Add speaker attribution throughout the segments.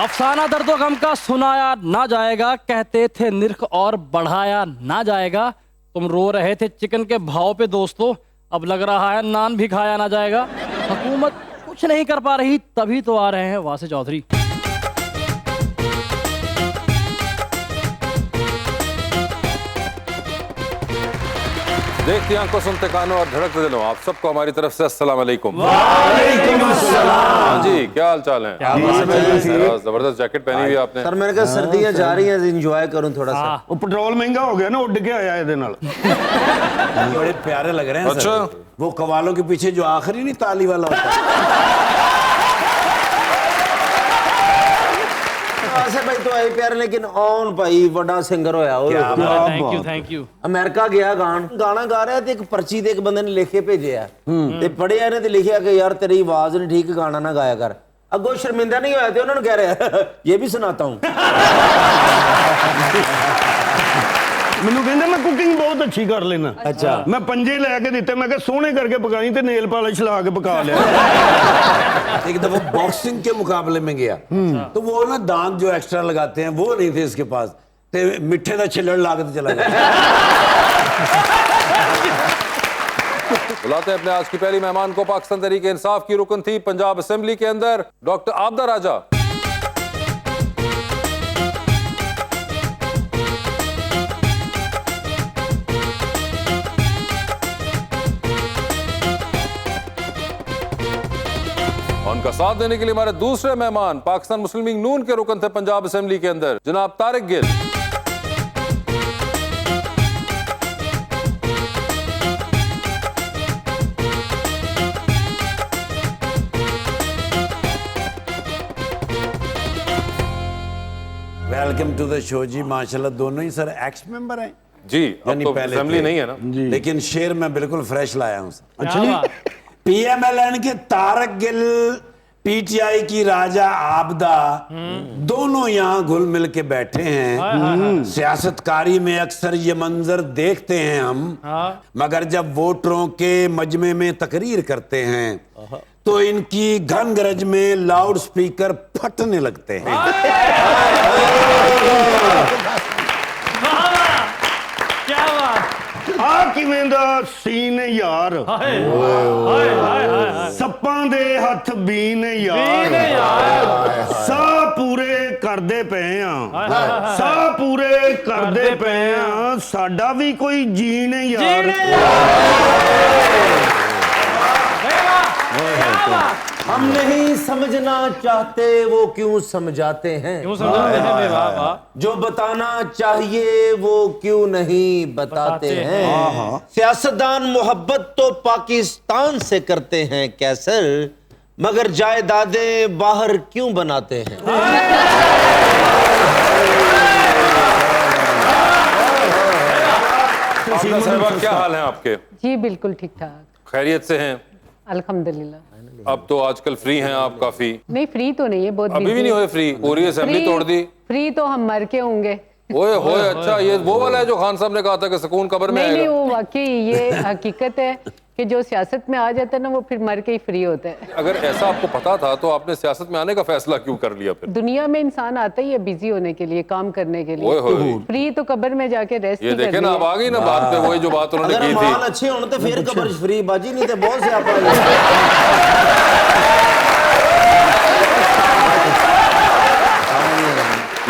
Speaker 1: अफसाना दर्दो गम का सुनाया ना जाएगा, कहते थे निर्ख और बढ़ाया ना जाएगा। तुम रो रहे थे चिकन के भाव पे दोस्तों, अब लग रहा है नान भी खाया ना जाएगा। हुकूमत कुछ नहीं कर पा रही, तभी तो आ रहे हैं वासे चौधरी।
Speaker 2: देखती आंखों, सुनते कानों और धड़कते दिलों, आप सबको हमारी तरफ से अस्सलाम वालेकुम।
Speaker 3: वालेकुम अस्सलाम।
Speaker 2: हाँ जी, क्या हाल चाल है? जबरदस्त जैकेट पहनी हुई आपने।
Speaker 3: सर मैंने कहा सर्दियां जा रही हैं, एंजॉय करूं थोड़ा सा।
Speaker 4: वो पेट्रोल महंगा हो गया ना, उड़ के आया ਇਹਦੇ ਨਾਲ।
Speaker 5: बड़े प्यारे लग रहे हैं
Speaker 2: अच्छा।
Speaker 5: सर। वो कवालों के पीछे जो आखिरी नहीं ताली वाला होता है।
Speaker 3: ऐसे भाई तो आई प्यारे, लेकिन ऑन भाई बड़ा सिंगर होया
Speaker 1: थैंक यू।
Speaker 3: अमेरिका गया गाना गा रहा ਤੇ ਇੱਕ ਪਰਚੀ ਤੇ ਇੱਕ ਬੰਦੇ ਨੇ ਲਿਖ ਕੇ ਭੇਜਿਆ ਤੇ ਪੜਿਆ ਇਹਨੇ ਤੇ ਲਿਖਿਆ ਕਿ ਯਾਰ तेरी आवाज नहीं ठीक, गाना ना गाया कर। अगो शर्मिंदा नहीं होया ਤੇ ਉਹਨਾਂ ਨੂੰ ਕਹਿ ਰਿਹਾ ये भी सुनाता हूं।
Speaker 4: ਮੈਨੂੰ ਕਹਿੰਦਾ ਮੈਂ ਕੁਕਿੰਗ ਬਹੁਤ ਅੱਛੀ ਕਰ ਲੈਣਾ।
Speaker 3: अच्छा।
Speaker 4: ਮੈਂ ਪੰਜੇ ਲੈ ਕੇ ਦਿੱਤੇ, ਮੈਂ ਕਿਹਾ ਸੋਹਣੇ ਕਰਕੇ ਪਕਾਈ ਤੇ ਨੇਲ ਪਾਲਿਸ਼ ਲਾ ਕੇ ਪਕਾ ਲਿਆ।
Speaker 5: एक दफा बॉक्सिंग के मुकाबले में गया तो वो ना दांत जो एक्स्ट्रा लगाते हैं वो नहीं थे इसके पास, ते मिठे का छिल्लड़ ला के चला गया।
Speaker 2: बुलाते हैं अपने आज की पहली मेहमान को। पाकिस्तान तहरीक इंसाफ की रुकन थी पंजाब असेंबली के अंदर, डॉक्टर आबदा राजा। उनका साथ देने के लिए हमारे दूसरे मेहमान पाकिस्तान मुस्लिम लीग नून के रुकन थे पंजाब असेंबली के अंदर, जनाब Tariq Gill.
Speaker 5: Welcome to the show ji. माशाल्लाह दोनों ही सर एक्स मेंबर हैं
Speaker 2: जी, अब तो असेंबली नहीं है ना,
Speaker 5: लेकिन शेर मैं बिल्कुल फ्रेश लाया हूँ।
Speaker 4: अच्छा जी।
Speaker 5: पीएमएलएन के तारिक गिल, पीटीआई की राजा आबदा, दोनों यहाँ घुल मिल के बैठे हैं। सियासतकारी में अक्सर ये मंजर देखते हैं हम, मगर जब वोटरों के मजमे में तकरीर करते हैं तो इनकी घन गरज में लाउड स्पीकर फटने लगते हैं।
Speaker 1: क्या बात।
Speaker 4: ਆ ਕਿਵੇਂ ਦਾ ਸੀਨ ਯਾਰ, ਸੱਪਾਂ ਦੇ ਹੱਥ ਬੀਨ ਯਾਰ, ਸਾਹ ਪੂਰੇ ਕਰਦੇ ਪਏ ਆ, ਸਾਹ ਪੂਰੇ ਕਰਦੇ ਪਏ ਆ, ਸਾਡਾ ਵੀ ਕੋਈ ਜੀਣ ਯਾਰ।
Speaker 3: हम नहीं समझना चाहते वो क्यों समझाते हैं, जो बताना चाहिए वो क्यों नहीं बताते हैं। सियासतदान मोहब्बत तो पाकिस्तान से करते हैं कैसर, मगर जायदादें बाहर क्यों बनाते हैं।
Speaker 2: आबदा साहिबा, क्या हाल है आपके?
Speaker 6: जी बिल्कुल ठीक ठाक,
Speaker 2: खैरियत से हैं?
Speaker 6: अल्हम्दुलिल्लाह।
Speaker 2: अब तो आजकल फ्री हैं आप काफी?
Speaker 6: नहीं फ्री तो नहीं है, बहुत
Speaker 2: अभी भी
Speaker 6: busy
Speaker 2: नहीं
Speaker 6: है।
Speaker 2: हुए फ्री? पूरी असेंबली तोड़ दी?
Speaker 6: फ्री तो हम मर के होंगे।
Speaker 2: ओए होए, अच्छा ये वो वाला है जो खान साहब ने कहा था कि सुकून कब्र में
Speaker 6: नहीं नहीं,
Speaker 2: आएगा।
Speaker 6: वो वाकई ये हकीकत है कि जो सियासत में आ जाता है ना वो फिर मर के ही फ्री होता है।
Speaker 2: अगर ऐसा आपको पता था तो आपने सियासत में आने का फैसला क्यों कर लिया फिर?
Speaker 6: दुनिया में इंसान आता ही है बिजी होने के लिए, काम करने के
Speaker 2: ओए होए।
Speaker 6: लिए। फ्री तो कब्र में जाके रेस्ट
Speaker 2: ये
Speaker 6: ही
Speaker 2: देखे
Speaker 6: करनी
Speaker 2: ना,
Speaker 6: है।
Speaker 2: अब आ गई ना बात पे, वही जो बात उन्होंने
Speaker 3: अगर
Speaker 2: की
Speaker 3: माल
Speaker 2: थी।
Speaker 3: अच्छे होने तो फिर कबर फ्री बाजी, नहीं तो बहुत से आप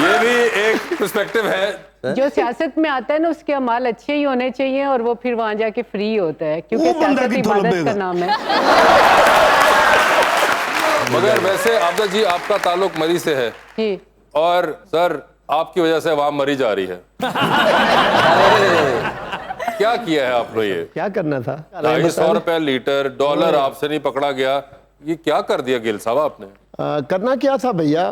Speaker 2: ये भी एक पर्सपेक्टिव है।
Speaker 6: जो सियासत में आता है ना उसके अमाल अच्छे ही होने चाहिए और वो फिर वहां जाके फ्री होता है, क्योंकि
Speaker 4: वो बंदा
Speaker 6: सियासत
Speaker 4: कित्थों
Speaker 6: इबादत
Speaker 4: लब्भेगा?
Speaker 6: का नाम है।
Speaker 2: मगर वैसे आबदा जी, आपका ताल्लुक मरी से है
Speaker 6: जी
Speaker 2: और सर आपकी वजह से अवाम मरी जा रही है। क्या किया है आपने? ये
Speaker 7: क्या करना था?
Speaker 2: 250 रुपए लीटर, डॉलर आपसे नहीं पकड़ा गया, ये क्या कर दिया गिल साहब आपने?
Speaker 7: करना क्या था भैया?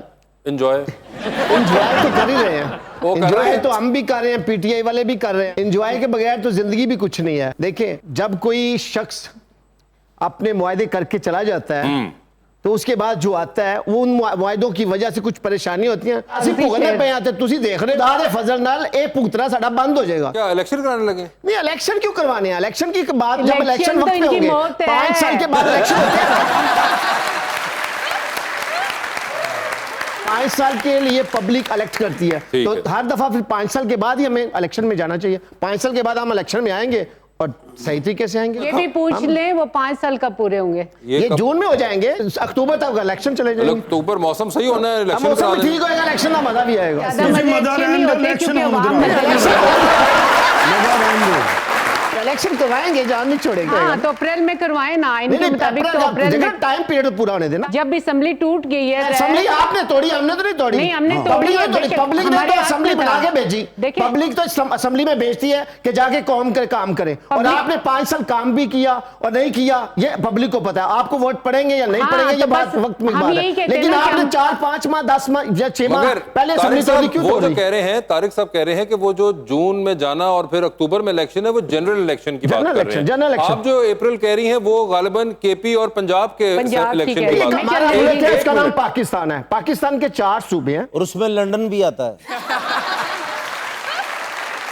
Speaker 2: एंजॉय
Speaker 7: एंजॉय तो कर ही रहे हैं,
Speaker 2: वो कर रहे
Speaker 7: एंजॉय
Speaker 2: हैं।
Speaker 7: तो हम भी कर रहे हैं, पीटीआई वाले भी कर रहे हैं। एंजॉय के बगैर तो जिंदगी भी कुछ नहीं है। देखें, जब कोई शख्स अपने मुआहदे करके चला जाता है तो उसके बाद जो आता है वो उन मुआहदों की वजह से कुछ परेशानी होती है। ਅਸੀਂ ਭੁਗਤਣੇ ਪਏ ਆ ਤੇ ਤੁਸੀਂ ਦੇਖ ਰਹੇ ਹੋ ਦੇ फजल नाल ये भुगतना साडा बंद हो जाएगा।
Speaker 2: क्या इलेक्शन कराने लगे?
Speaker 7: नहीं, इलेक्शन क्यों करवाने हैं? इलेक्शन की बात जब इलेक्शन
Speaker 6: इलेक्शन तो
Speaker 7: वक्त में
Speaker 6: इनकी
Speaker 7: होंगे,
Speaker 6: मौत है।
Speaker 7: 5 साल के बाद इलेक्शन होते हैं। 5 5 साल के लिए पब्लिक इलेक्ट करती है,
Speaker 2: ठीक
Speaker 7: तो
Speaker 2: है।
Speaker 7: हर दफा फिर 5 साल के बाद ही हमें इलेक्शन में जाना चाहिए। 5 साल के बाद हम इलेक्शन में आएंगे और सही तरीके से आएंगे।
Speaker 6: ये भी पूछ लें वो 5 साल कब पूरे होंगे?
Speaker 7: ये जून में हो जाएंगे, अक्टूबर तक इलेक्शन चले जाएंगे।
Speaker 2: अक्टूबर मौसम सही होना है, इलेक्शन
Speaker 7: मौसम
Speaker 2: करा
Speaker 7: भी
Speaker 2: दें।
Speaker 7: ठीक होएगा, इलेक्शन का मजा भी आएगा।
Speaker 6: ज्यादा मजे
Speaker 4: मजा
Speaker 6: अच्छे
Speaker 4: रहने
Speaker 6: नहीं
Speaker 4: दो,
Speaker 6: होते
Speaker 4: इलेक्शन
Speaker 6: क्योंकि
Speaker 4: होने
Speaker 6: आवाम
Speaker 4: दो।
Speaker 6: मजा नहीं
Speaker 7: इलेक्शन करवाएंगे, जान नहीं छोड़ेंगे।
Speaker 6: हाँ तो अप्रैल में करवाएं ना,
Speaker 7: नहीं
Speaker 6: इनके
Speaker 7: नहीं,
Speaker 6: मुताबिक तो अप्रैल में।
Speaker 7: टाइम पीरियड पूरा होने देना।
Speaker 6: जब असेंबली टूट गई है
Speaker 7: असेंबली आपने तोड़ी, हमने तो नहीं तोड़ी।
Speaker 6: नहीं, हमने तोड़ी
Speaker 7: पब्लिक
Speaker 6: है,
Speaker 7: ने तोड़ी,
Speaker 6: देखिए,
Speaker 7: पब्लिक ने
Speaker 6: हमारे
Speaker 7: तो
Speaker 6: हाथ
Speaker 7: असेंबली
Speaker 6: में
Speaker 7: बना
Speaker 6: था।
Speaker 7: के भेजी।
Speaker 6: देखिए,
Speaker 7: पब्लिक तो असेंबली में भेजती है कि जाके कौम के काम करे, और
Speaker 6: पब्लिक-
Speaker 7: आपने 5 साल काम भी किया और नहीं किया, ये पब्लिक को पता है। आपको वोट पड़ेंगे या नहीं
Speaker 6: हाँ,
Speaker 7: पड़ेंगे ये
Speaker 6: तो
Speaker 7: बात
Speaker 6: बस
Speaker 7: वक्त में
Speaker 6: हम
Speaker 7: बात
Speaker 6: यही
Speaker 7: है,
Speaker 6: कहते हैं
Speaker 7: लेकिन
Speaker 6: ना कि
Speaker 7: आपने
Speaker 6: हम-
Speaker 7: 4, 5 माह, 10 माह या 6 माह
Speaker 2: मगर
Speaker 7: पहले
Speaker 2: तारिक
Speaker 7: असेंबली
Speaker 2: साहब,
Speaker 7: तोड़ी क्यों
Speaker 2: वो जो
Speaker 7: तोड़ी?
Speaker 2: कह रहे हैं, तारिक साहब कह रहे हैं कि वो जो जून में जाना और फिर अक्टूबर में इलेक्शन है, वो जनरल इलेक्शन की बात
Speaker 7: जनरल
Speaker 2: कर रहे हैं।
Speaker 7: General election.
Speaker 2: आप जो अप्रैल कह रही हैं वो गालिबन केपी और पंजाब के
Speaker 6: पंजाब की
Speaker 2: इलेक्शन
Speaker 6: कह
Speaker 2: की
Speaker 6: रही
Speaker 2: बात
Speaker 6: हैं।
Speaker 2: है।
Speaker 7: हमारा
Speaker 6: एक-
Speaker 7: मुल्क है,
Speaker 2: एक
Speaker 7: इसका नाम
Speaker 2: मिनट।
Speaker 7: पाकिस्तान है। पाकिस्तान के 4 सूबे हैं,
Speaker 3: और उसमें लंदन भी आता है।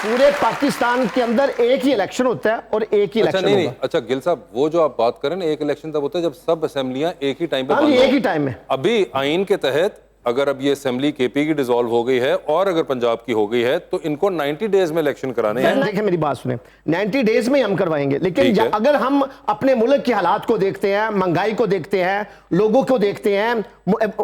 Speaker 7: पूरे पाकिस्तान के अंदर एक ही इलेक्शन होता है और एक ही
Speaker 2: अच्छा
Speaker 7: इलेक्शन
Speaker 2: नहीं नहीं,
Speaker 7: होगा।
Speaker 2: अच्छा गिल साहब, वो जो आप बात करें ना, एक इलेक्शन तब होता है जब सब असेंबलियां एक ही टाइम पे
Speaker 7: हाँ
Speaker 2: बंद
Speaker 7: जी,
Speaker 2: हो।
Speaker 7: एक ही टाइम में।
Speaker 2: अभी आइन के तहत अगर अब ये असेंबली केपी की डिसॉल्व हो गई है और अगर पंजाब की हो गई है तो इनको 90 डेज में इलेक्शन कराने हैं।
Speaker 7: देखिए मेरी बात सुने, 90 डेज में ही हम करवाएंगे, लेकिन
Speaker 2: ठीक है।
Speaker 7: अगर हम अपने मुल्क के हालात को देखते हैं, महंगाई को देखते हैं, लोगों को देखते हैं,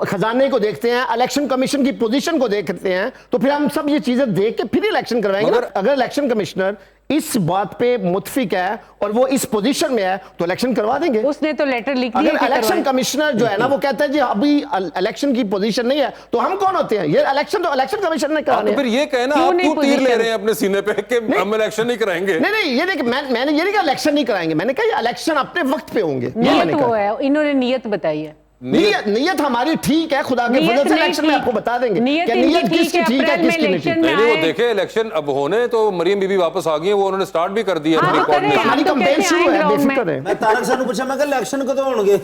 Speaker 7: खजाने को देखते हैं, इलेक्शन कमीशन की पोजीशन को देखते हैं, तो फिर हम सब ये चीजें देख के फिर इलेक्शन करवाएंगे ना। अगर इलेक्शन कमिश्नर इस बात पे मुत्फिक है और वो इस पोजीशन में है तो इलेक्शन करवा देंगे।
Speaker 6: उसने तो लेटर लिख दिया
Speaker 7: अगर
Speaker 6: कि
Speaker 7: इलेक्शन
Speaker 6: करवाएं।
Speaker 7: कमिश्नर जो है ना वो कहता है जी अभी इलेक्शन की पोजीशन नहीं है, तो हम कौन होते हैं? ये इलेक्शन तो इलेक्शन कमिश्नर ने कराने
Speaker 2: तो फिर
Speaker 7: हैं।
Speaker 2: ये कहना
Speaker 6: क्यों
Speaker 2: आप
Speaker 6: नहीं
Speaker 2: क्यों तीर ले
Speaker 6: पोजीशन?
Speaker 2: रहे हैं अपने सीने पे कि हम इलेक्शन नहीं कराएंगे?
Speaker 7: नहीं नहीं, ये देखिए मैंने ये नहीं कहा इलेक्शन नहीं कराएंगे, मैंने कहा इलेक्शन अपने वक्त पे होंगे, ये मैंने
Speaker 6: नियत
Speaker 7: कहा।
Speaker 6: वो है, इन्होंने नियत बताई है।
Speaker 7: नियत हमारी ठीक है, खुदा के
Speaker 6: नियत
Speaker 7: फजल से
Speaker 6: नहीं
Speaker 7: इलेक्शन में
Speaker 6: ठीक।
Speaker 7: आपको बता देंगे
Speaker 6: नियत
Speaker 7: कि
Speaker 6: इनकी
Speaker 7: नियत
Speaker 6: ठीक
Speaker 7: किसकी
Speaker 6: है,
Speaker 7: ठीक है
Speaker 6: अप्रैल में
Speaker 7: किसकी नहीं
Speaker 6: इलेक्शन
Speaker 7: ठीक।
Speaker 2: नहीं नहीं, वो
Speaker 6: आए।
Speaker 2: देखे इलेक्शन अब होने तो मरियम बीबी वापस आ गई हैं, वो उन्होंने स्टार्ट भी कर दिया
Speaker 6: हाँ,
Speaker 2: अपनी
Speaker 6: तो करें,
Speaker 2: coordination।
Speaker 7: हमारी
Speaker 6: हम तो
Speaker 7: कंपेन
Speaker 6: कहते
Speaker 7: शुरू
Speaker 6: हैं
Speaker 7: है,
Speaker 6: ग्राउंड में।
Speaker 7: बेफिक्र है।
Speaker 3: मैं तारक साहब पूछा, मैं इलेक्शन कदों होणगे?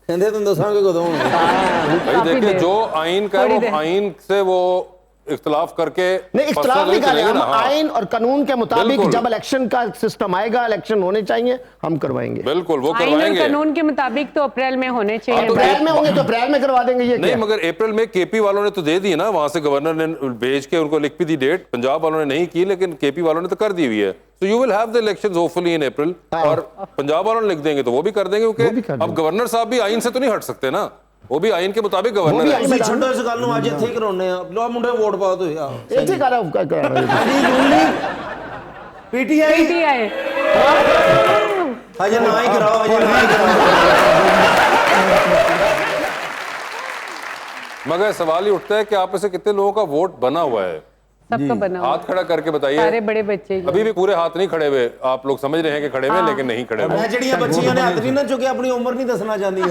Speaker 3: कहंदे तुम दसांगे कदों होणगे।
Speaker 2: भाई
Speaker 6: काफी
Speaker 2: देखिए
Speaker 6: देर।
Speaker 2: जो आइन का है
Speaker 6: थोड़ी
Speaker 2: वो
Speaker 6: देर।
Speaker 2: आइन से वो इख्तलाफ करके
Speaker 7: नहीं, इख्तलाफ
Speaker 2: फैसला
Speaker 7: नहीं कर रहे
Speaker 2: करेंगे
Speaker 7: हम,
Speaker 2: ना, हाँ।
Speaker 7: आइन और कानून के मुताबिक
Speaker 2: बिल्कुल।
Speaker 7: जब इलेक्शन का सिस्टम आएगा, इलेक्शन होने चाहिए, हम करवाएंगे।
Speaker 2: बिल्कुल वो
Speaker 6: आइन और
Speaker 2: करवाएंगे।
Speaker 6: कानून के मुताबिक तो अप्रैल में होने चाहिए।
Speaker 2: तो
Speaker 7: अप्रैल में होंगे तो अप्रैल में करवा देंगे। ये
Speaker 2: नहीं
Speaker 7: क्या?
Speaker 2: मगर अप्रैल में केपी वालों ने तो दे दी ना, वहां से गवर्नर ने भेज के उनको लिख भी दी डेट। पंजाब वालों ने नहीं की लेकिन केपी वालों ने तो कर दी हुई है। So you will have the elections hopefully in April. और पंजाब वालों ने लिख देंगे तो वो भी कर देंगे,
Speaker 7: वो भी
Speaker 2: क्योंकि
Speaker 7: कर
Speaker 2: अब
Speaker 7: देंगे।
Speaker 2: गवर्नर साहब भी आइन से तो नहीं हट सकते ना, वो भी आइन के मुताबिक गवर्नर है।
Speaker 3: ਤੁਸੀਂ ਛੱਡੋ ਇਸ ਗੱਲ ਨੂੰ, ਅੱਜ ਇੱਥੇ ਹੀ ਕਰਾਉਣੇ ਆ। ਲੋ ਮੁੰਡੇ ਵੋਟ ਪਾ ਦਿਓ ਯਾਰ।
Speaker 7: एक ही करा
Speaker 3: ਹਾਂਜੀ ਜੂਲੀ ਪੀਟੀਆਈ
Speaker 6: PTI
Speaker 3: ਹਜੇ ਨਾ ਹੀ ਕਰਾਓ, ਹਜੇ ਨਾ ਹੀ ਕਰਾਓ।
Speaker 2: मगर सवाल ही उठता है कि आप में से कितने लोगों का वोट बना हुआ है?
Speaker 6: सबका बना हुआ
Speaker 2: हाथ खड़ा करके
Speaker 6: है।
Speaker 2: बताइए।
Speaker 6: सारे बड़े बच्चे जो
Speaker 2: अभी भी पूरे हाथ नहीं खड़े हुए, आप लोग समझ रहे हैं कि खड़े हुए हैं, लेकिन नहीं खड़े हुए।
Speaker 3: ਮੈਂ ਜਿਹੜੀਆਂ ਬੱਚੀਆਂ ਨੇ ਹੱਥ ਨਹੀਂ ਨਾ ਚੁੱਕੇ, ਆਪਣੀ ਉਮਰ ਨਹੀਂ ਦੱਸਣਾ ਚਾਹੁੰਦੀਆਂ।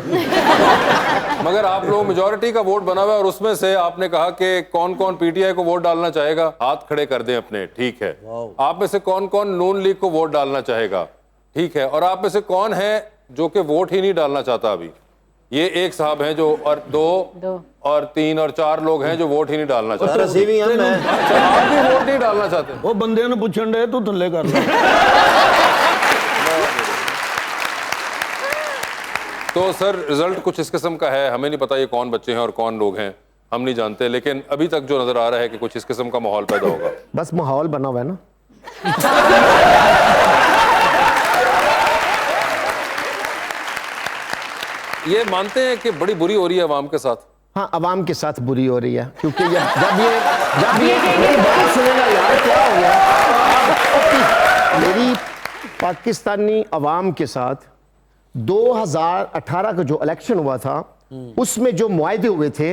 Speaker 2: मगर आप लोग मेजोरिटी का वोट बना हुआ है और उसमें से आपने कहा कि कौन कौन पीटीआई को वोट डालना चाहेगा, हाथ खड़े कर दें अपने। ठीक है। आप में से कौन कौन नून लीग को वोट डालना चाहेगा? ठीक है। और आप में से कौन है जो कि वोट ही नहीं डालना चाहता? अभी ये एक साहब हैं जो, और दो और 3 और 4 लोग हैं जो वोट ही नहीं डालना चाहते।
Speaker 3: ਸਰ ਅਸੀਂ ਵੀ ਹਾਂ। ਮੈਂ
Speaker 2: अच्छा, आप भी वोट नहीं डालना चाहते?
Speaker 4: ਉਹ ਬੰਦੇ ਨੂੰ ਪੁੱਛਣ ਦੇ ਤੂੰ ਥੱਲੇ ਕਰ ਲੈ।
Speaker 2: तो सर रिजल्ट कुछ इस किस्म का है, हमें नहीं पता ये कौन बच्चे हैं और कौन लोग हैं, हम नहीं जानते, लेकिन अभी तक जो नजर आ रहा है कि कुछ इस किस्म का माहौल पैदा होगा।
Speaker 7: बस माहौल बना हुआ है ना।
Speaker 2: ये मानते हैं कि बड़ी बुरी हो रही है अवाम के साथ?
Speaker 7: हाँ, अवाम के साथ बुरी हो रही है, क्योंकि जब ये मेरी बात सुनेगा यार क्या हो गया। मेरी पाकिस्तानी अवाम के साथ 2018 का जो इलेक्शन हुआ था उसमें जो मुआहदे हुए थे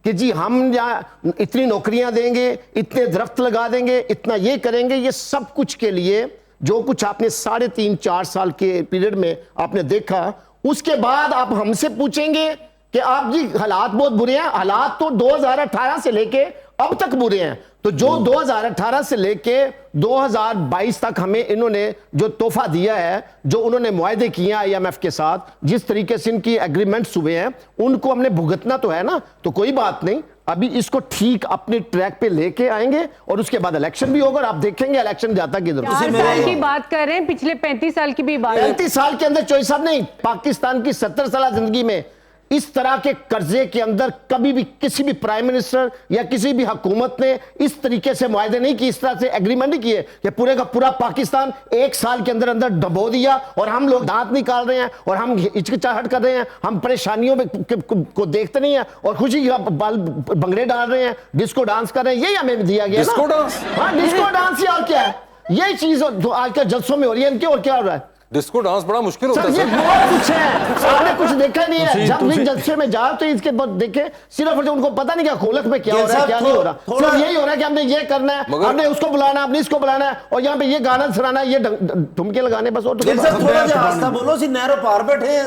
Speaker 7: कि जी हम यहाँ इतनी नौकरियां देंगे, इतने दरख्त लगा देंगे, इतना ये करेंगे, ये सब कुछ के लिए जो कुछ आपने 3.5-4 साल के पीरियड में आपने देखा, उसके बाद आप हमसे पूछेंगे कि आप जी हालात बहुत बुरे हैं। हालात तो 2018 से लेके अब तक बुरे हैं। तो जो 2018 से लेके 2022 तक हमें इन्होंने जो तोहफा दिया है, जो उन्होंने मुआहदे किए हैं IMF के साथ, जिस तरीके से इनकी एग्रीमेंट्स हुए हैं, उनको हमने भुगतना तो है ना। तो कोई बात नहीं, अभी इसको ठीक अपने ट्रैक पे लेके आएंगे और उसके बाद इलेक्शन भी होगा और आप देखेंगे इलेक्शन जाता किधर।
Speaker 6: 4 साल की बात कर रहे हैं, पिछले 35 साल की भी बात है।
Speaker 7: 35 साल के अंदर चोई साहब नहीं, पाकिस्तान की 70 साल जिंदगी में इस तरह के कर्जे के अंदर कभी भी किसी भी प्राइम मिनिस्टर या किसी भी हुकूमत ने इस तरीके से मुआहदे नहीं किए, इस तरह से एग्रीमेंट नहीं किए कि पूरे का पूरा पाकिस्तान 1 साल के अंदर अंदर डबो दिया और हम लोग दांत निकाल रहे हैं और हम हिचकिचाहट कर रहे हैं, हम परेशानियों में को देखते नहीं है और खुशी का बाल भंगड़े डाल रहे हैं, डिस्को डांस कर रहे हैं। यही हमें दिया गया
Speaker 2: डिस्को डांस?
Speaker 7: हाँ, डिस्को डांस। और क्या है यही चीज आजकल जलसों में हो रही है इनके। और क्या हो रहा है?
Speaker 2: डिस्को डांस बड़ा मुश्किल होता
Speaker 7: सर,
Speaker 2: है
Speaker 7: ये
Speaker 2: सर।
Speaker 7: बहुत कुछ है, आपने कुछ देखा नहीं है। जब भी जलसे में जाओ तो इसके बाद देखे सिर्फ उनको पता नहीं क्या खोलक में क्या हो रहा है क्या नहीं हो रहा। सिर्फ यही हो रहा है कि हमने ये करना है, हमने उसको बुलाना, हमने इसको बुलाना है और यहाँ पे ये गाना सुनाना है, ये ठुमके लगाने बस। और तो
Speaker 3: थोड़ा सा आस्था बोलो, सी नहरों पार बैठे हैं।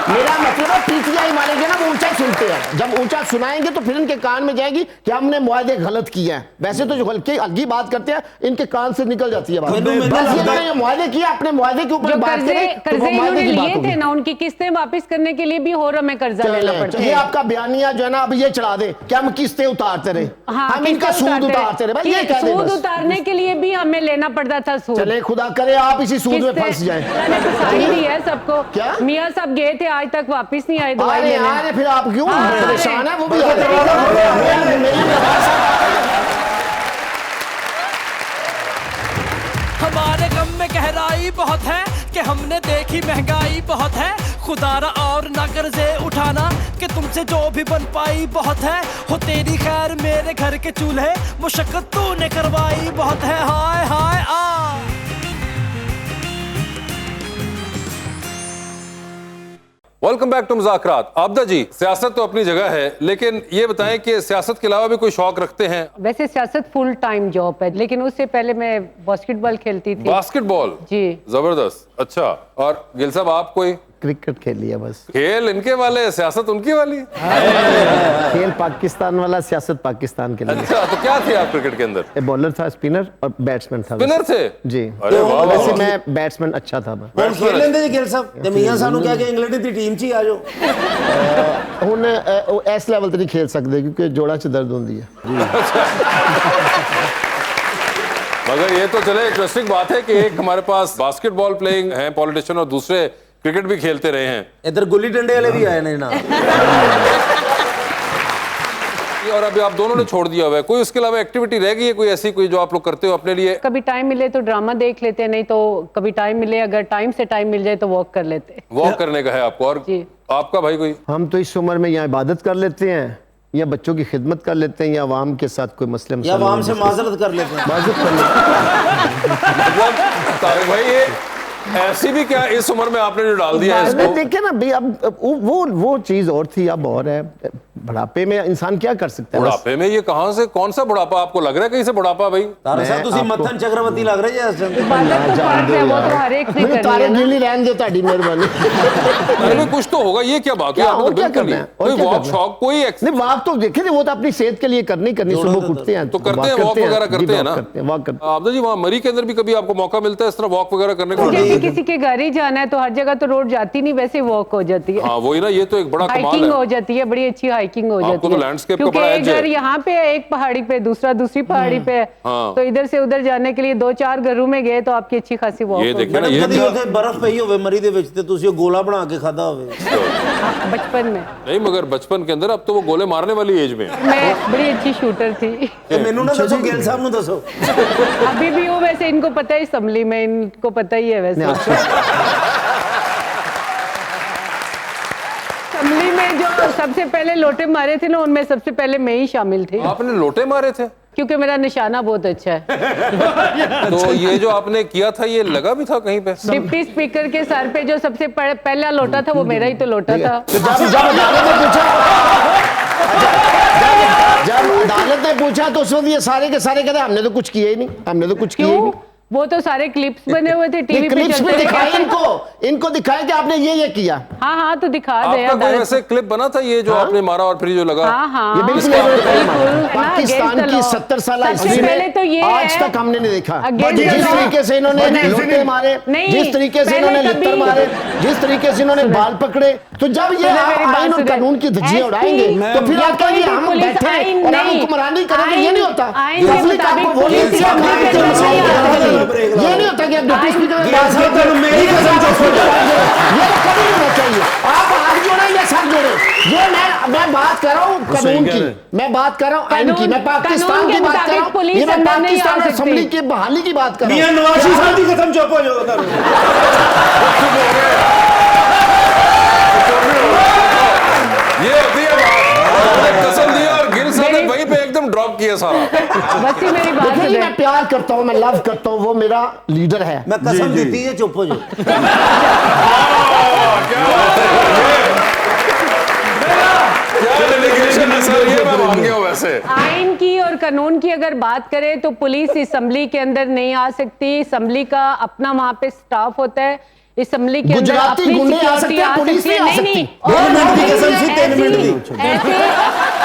Speaker 7: मेरा मतलब है पीटीआई वाले के ना वो ऊंचा सुनते हैं, जब ऊंचा सुनाएंगे तो फिर इनके कान में जाएगी कि हमने मुआहदे गलत किए हैं। वैसे तो जो हल्की अलगी बात करते हैं इनके कान से निकल जाती है बात। बस ये मुआहदे किया, अपने मुआहदे के ऊपर
Speaker 6: कर्जे इन्होंने लिए थे ना, उनकी किस्तें वापस करने के लिए भी और हमें कर्जा लेना पड़ता है।
Speaker 7: ये आपका बयानिया जो है ना अब ये चढ़ा दे कि हम किस्तें उतारते रहे, हम इनका सूद उतारते रहे। ये
Speaker 6: सूद उतारने के लिए भी हमें लेना पड़ता था सूद।
Speaker 7: चले खुदा करे आप इसी सूद में फंस जाए।
Speaker 6: सारी दी है सबको।
Speaker 7: क्या
Speaker 6: मियाँ साहब गए थे आज तक वापिस नहीं आए दवाई लेने।
Speaker 7: फिर आप क्यों परेशान है? वो भी
Speaker 1: हमारे गम में गहराई बहुत है कि हमने देखी महंगाई बहुत है, खुदारा और ना कर्जे उठाना कि तुमसे जो भी बन पाई बहुत है। हो तेरी खैर मेरे घर के चूल्हे मुशक्कत तूने करवाई बहुत है। हाय हाय आ
Speaker 2: वेलकम बैक टू मुज़ाकरात। आबदा जी, सियासत तो अपनी जगह है, लेकिन ये बताएं कि सियासत के अलावा भी कोई शौक रखते हैं?
Speaker 6: वैसे सियासत फुल टाइम जॉब है, लेकिन उससे पहले मैं बास्केटबॉल खेलती थी।
Speaker 2: बास्केटबॉल?
Speaker 6: जी।
Speaker 2: जबरदस्त। अच्छा, और गिल साहब आप कोई?
Speaker 7: क्रिकेट खेल लिया बस।
Speaker 2: खेल इनके वाले, सियासत उनकी वाली?
Speaker 7: खेल पाकिस्तान वाला, सियासत पाकिस्तान के लिए।
Speaker 2: अच्छा, तो क्या थे आप क्रिकेट के अंदर?
Speaker 7: बॉलर था, स्पिनर और बैट्समैन था।
Speaker 2: स्पिनर थे?
Speaker 7: जी।
Speaker 2: अरे वाह,
Speaker 7: वैसे मैं बैट्समैन अच्छा था।
Speaker 3: खेल लेंदे जी गिल साहब ते मियां सानू क्या कि इंग्लैंड दी टीम च ही आ जाओ।
Speaker 7: ਹੁਣ ਇਸ ਲੈਵਲ ਤੇ ਨਹੀਂ ਖੇਲ ਸਕਦੇ क्योंकि जोड़ा च दर्द होती है।
Speaker 2: मगर ये तो चले इंटरेस्टिंग बात है कि एक हमारे पास बास्केटबॉल प्लेइंग है पॉलिटिशियन और दूसरे क्रिकेट भी खेलते रहे हैं।
Speaker 3: इधर गुल्ली डंडे वाले भी आए ना ना।
Speaker 2: और अभी आप दोनों ने छोड़ दिया हुआ है, कोई उसके अलावा एक्टिविटी रह गई है कोई ऐसी कोई जो आप लोग करते हो अपने लिए?
Speaker 6: कभी टाइम मिले तो ड्रामा देख लेते, नहीं तो कभी टाइम मिले, अगर टाइम से टाइम मिल जाए तो वॉक कर लेते।
Speaker 2: वॉक करने का है आपको? और
Speaker 6: जी।
Speaker 2: आपका भाई कोई?
Speaker 7: हम तो इस उम्र में या इबादत कर लेते हैं या बच्चों की खिदमत कर लेते हैं या आवाम के साथ कोई मसले
Speaker 3: या आवाम से माजरत कर लेते हैं।
Speaker 7: माजरत कर लेते हैं।
Speaker 2: तारिक भाई, ये ऐसी भी क्या इस उम्र में आपने जो डाल दिया है इसको?
Speaker 7: देखिए ना भाई, अब वो चीज और थी, अब और है। बुढ़ापे में इंसान क्या कर सकता है?
Speaker 2: बुढ़ापे में ये कहां से, कौन सा बुढ़ापा आपको लग रहा है? कहीं से बुढ़ापा भाई?
Speaker 3: तारा साहब तुसी मत्थन चक्रवर्ती लग रहे हैं इस
Speaker 6: इबादत तो फर्ज है, वो तो हर एक ने करनी
Speaker 7: तारे
Speaker 6: है ना।
Speaker 7: गिली रहने दो, ताड़ी मेहरबानी।
Speaker 2: अरे भाई कुछ तो होगा, ये क्या बात है?
Speaker 7: क्या
Speaker 2: आपने
Speaker 7: और
Speaker 2: तो
Speaker 7: क्या
Speaker 2: बिल्कुल
Speaker 7: करना
Speaker 2: नहीं।
Speaker 7: है? और
Speaker 2: कोई
Speaker 7: क्या
Speaker 2: वॉक
Speaker 7: करना है?
Speaker 2: शॉक कोई
Speaker 7: नहीं, वॉक तो देखे वो तो अपनी सेहत के लिए करनी सुबह उठते हैं
Speaker 2: तो करते हैं, वॉक वगैरह करते हैं ना?
Speaker 7: वॉक करते हैं।
Speaker 2: आबदा जी, वहाँ मरी के अंदर भी कभी आपको मौका मिलता है इस तरह वॉक वगैरह करने का?
Speaker 6: जैसे किसी के घर ही जाना है तो हर जगह तो रोड जाती नहीं, वैसे वॉक हो जाती है।
Speaker 2: हाँ वही ना, ये तो एक बड़ा कमाल
Speaker 6: हाइकिंग
Speaker 2: है।
Speaker 6: हो जाती है, बड़ी अच्छी हाइकिंग हो
Speaker 2: आपको
Speaker 6: जाती
Speaker 2: तो
Speaker 6: है।
Speaker 2: लैंडस्केप का
Speaker 6: क्योंकि
Speaker 2: बड़ा
Speaker 6: एक
Speaker 2: एज है।
Speaker 6: घर यहाँ पे है, एक पहाड़ी पे, दूसरा दूसरी पहाड़ी पे है।
Speaker 2: हाँ।
Speaker 6: तो इधर से उधर जाने के लिए 2-4 घरों में गए तो आपकी अच्छी खासी वॉक
Speaker 2: ये
Speaker 6: होगी।
Speaker 2: देखिए ना, ये
Speaker 3: कदी उथे बर्फ पई होवे मरी दे विच ते तुसी ਉਹ गोला बना के खादा होवे।
Speaker 6: बचपन में
Speaker 2: नहीं, मगर बचपन के अंदर अब तो वो गोले मारने वाली एज में।
Speaker 6: मैं बड़ी अच्छी शूटर थी।
Speaker 3: ਤੇ ਮੈਨੂੰ ना दसो गिल साहब नु दसो।
Speaker 6: अभी भी वो वैसे इनको पता है, असम्बली में इनको पता ही है वैसे। असम्बली में जो सबसे पहले लोटे मारे थे ना, उनमें सबसे पहले मैं ही शामिल थी,
Speaker 2: आपने लोटे मारे थे?
Speaker 6: क्योंकि मेरा निशाना बहुत अच्छा है।
Speaker 2: तो ये जो आपने किया था ये लगा भी था कहीं पे?
Speaker 6: डिप्टी स्पीकर के सर पे जो सबसे पहला लोटा था वो मेरा ही तो लोटा था।
Speaker 7: जब अदालत ने पूछा तो उसमें ये सारे के सारे कहते हमने तो कुछ किया ही नहीं, हमने तो कुछ किया ही
Speaker 6: क्यों?
Speaker 7: नहीं।
Speaker 6: वो तो सारे क्लिप्स बने हुए थे टीवी पे
Speaker 7: क्लिप्स
Speaker 6: चलते
Speaker 7: में
Speaker 6: थे।
Speaker 7: दिखाए इनको दिखाए कि आपने ये किया।
Speaker 6: हाँ हाँ, तो दिखा दे।
Speaker 2: आपका कोई वैसे क्लिप बना था ये जो आपने मारा और फिर जो लगा?
Speaker 6: हाँ हाँ,
Speaker 7: ये बिल्कुल पाकिस्तान की 70 साल हिस्ट्री में आज तक हमने नहीं देखा जिस तरीके से इन्होंने लोटे मारे, जिस तरीके से इन्होंने लित्तर मारे, जिस तरीके से इन्होंने बाल पकड़े। तो जब ये आईन और कानून की धज्जियां उड़ाएंगे तो फिर आप कहेंगे हम बैठे और हम हुक्मरानी करेंगे। ये नहीं होता। ये नहीं होता कि आप डिप्टी स्पीकर ये तो कभी नहीं होना चाहिए। आप हाथ जोड़ें या मैं बात कर रहा हूँ कानून की, मैं बात कर रहा हूँ आइन की, मैं पाकिस्तान की बात कर रहा हूँ, ये मैं पाकिस्तान असेंबली की बहाली की बात कर रहा हूँ।
Speaker 3: नवाज साहब की कसम चुप हो जाओ।
Speaker 2: ये होती है बात। कसम दी और गिल साहब ने वहीं पे एकदम ड्रॉप किया सारा।
Speaker 6: बस ही मेरी बात
Speaker 7: नहीं,
Speaker 6: सुने।
Speaker 7: मैं प्यार करता हूँ, मैं लव करता हूँ, वो मेरा लीडर है।
Speaker 3: मैं कसम देती है, चुप हो जाओ।
Speaker 2: क्या डेलीगेशन है सर, ये मैं मान गया हूं। वैसे
Speaker 6: आइन की और कानून की अगर बात करें तो पुलिस असेंबली के अंदर नहीं आ सकती। असेंबली का अपना वहां पे स्टाफ होता है। असेंबली के अंदर
Speaker 7: गुजराती
Speaker 6: अपनी
Speaker 7: गुंडे आ
Speaker 6: सिक्योरिटी
Speaker 7: सकते हैं,
Speaker 6: आ
Speaker 7: पुलिस
Speaker 6: सकती है।
Speaker 7: नहीं आ
Speaker 6: नहीं नहीं,
Speaker 7: सकती।
Speaker 6: और
Speaker 3: 2 मिनट की कसम से 3 मिनट
Speaker 6: ऐसे